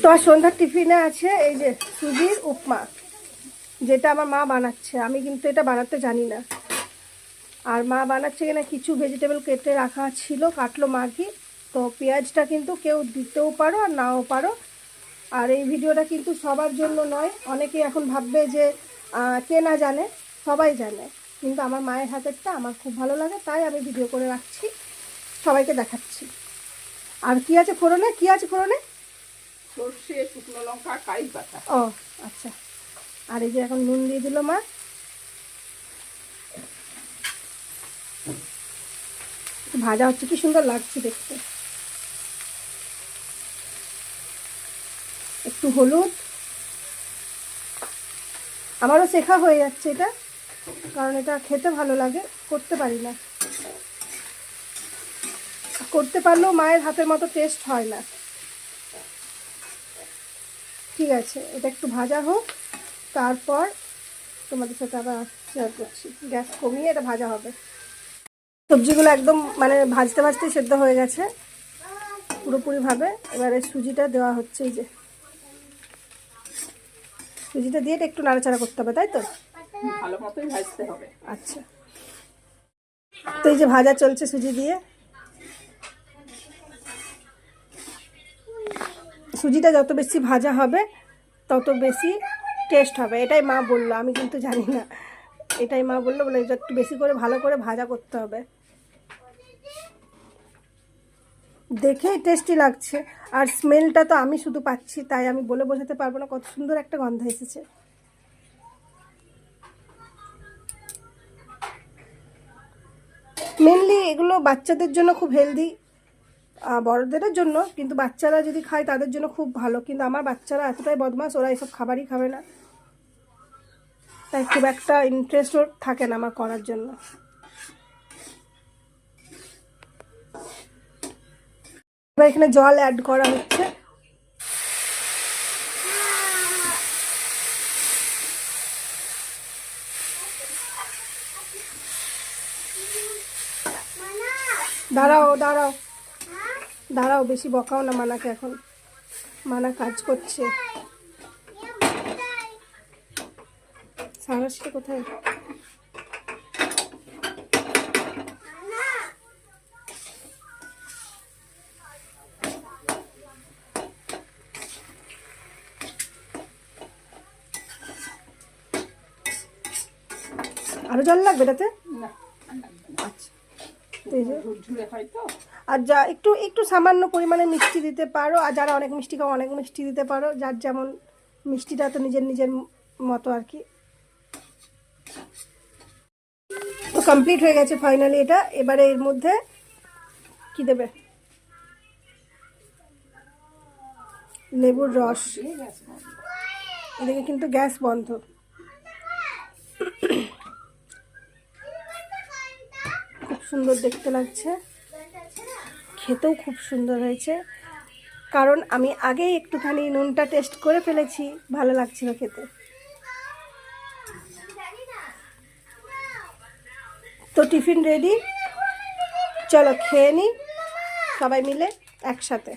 তো আর সন্ধ্যার টিফিনে আছে এই যে সুজির উপমা, যেটা আমার মা বানাচ্ছে। আমি কিন্তু এটা বানাতে জানি না। আর মা বানাচ্ছে কিনা কিছু ভেজিটেবল কেটে রাখা ছিল, কাটলো মাগি। তো পেঁয়াজটা কিন্তু কেউ দিতেও পারো আর নাও পারো। আর এই ভিডিওটা কিন্তু সবার জন্য নয়। অনেকেই এখন ভাববে যে কে না জানে, সবাই জানে, কিন্তু আমার মায়ের হাতেরটা আমার খুব ভালো লাগে, তাই আমি ভিডিও করে রাখছি, সবাইকে দেখাচ্ছি। আর কি আছে ফোড়নে, কি আছে ফোড়নে? সর্ষে, শুকনো লঙ্কা, কারি পাতা। ও আচ্ছা। আর এই যে এখন নুন দিয়ে দিল মা। ভাজা হচ্ছে, কি সুন্দর লাগছে দেখতে। একটু হলুদ। আমারও শেখা হয়ে যাচ্ছে এটা, কারণ এটা খেতে ভালো লাগে, করতে পারি না। করতে পারলেও মায়ের হাতের মতো টেস্ট হয় না। ঠিক আছে, এটা একটু ভাজা হোক, তারপর তোমাদের সাথে আবার শেয়ার করছি। গ্যাস কমিয়ে এটা ভাজা হবে। সবজিগুলো একদম মানে ভাজতে ভাজতেই সেদ্ধ হয়ে গেছে পুরোপুরিভাবে। এবারে সুজিটা দেওয়া হচ্ছে। এই যে সুজিটা দিয়ে এটা একটু নাড়াচাড়া করতে হবে, তাই তো? ভালো মতোই ভাজতে হবে। আচ্ছা, তো এই যে ভাজা চলছে সুজি দিয়ে। সুজিটা যত বেশি ভাজা হবে তত বেশি টেস্ট হবে, এটাই মা বললো, আমি কিন্তু জানি না। এটাই মা বললো, বলে এটা একটু বেশি করে ভালো করে ভাজা করতে হবে। দেখেই টেস্টি লাগছে। আর স্মেলটা তো আমি শুধু পাচ্ছি, তাই আমি বলে বোঝাতে পারবো না কত সুন্দর একটা গন্ধ এসেছে। মেনলি এগুলো বাচ্চাদের জন্য খুব হেলদি, বড়দের জন্য, কিন্তু বাচ্চারা যদি খায় তাদের জন্য খুব ভালো। কিন্তু আমার বাচ্চারা এতটাই বদমাশ, ওরা এসব খাবারই খাবে না, তাই খুব একটা ইন্টারেস্টও থাকে না আমার করার জন্য। এবার এখানে জল অ্যাড করা হচ্ছে। দাঁড়াও দাঁড়াও দাঁড়াও, বেশি বকাও না মানাকে, এখন মানা কাজ করছে। সারাশটা কোথায়? আরো জল লাগবে এটাতে? আচ্ছা, আর যা একটু একটু সামান্য পরিমাণে মিষ্টি দিতে পারো, আর যারা অনেক মিষ্টি খাও অনেক মিষ্টি দিতে পারো, যার যেমন মিষ্টিটা তো নিজের নিজের মতো আর কি। তো কমপ্লিট হয়ে গেছে ফাইনালি এটা। এবারে এর মধ্যে কি দেবে? লেবুর রস। এদিকে কিন্তু গ্যাস বন্ধ। খুব সুন্দর দেখতে লাগছে, খেতেও খুব সুন্দর হয়েছে, কারণ আমি আগেই একটুখানি নুনটা টেস্ট করে ফেলেছি, ভালো লাগছিল খেতে। তো টিফিন রেডি, চলো খেয়ে নিই সবাই মিলে একসাথে।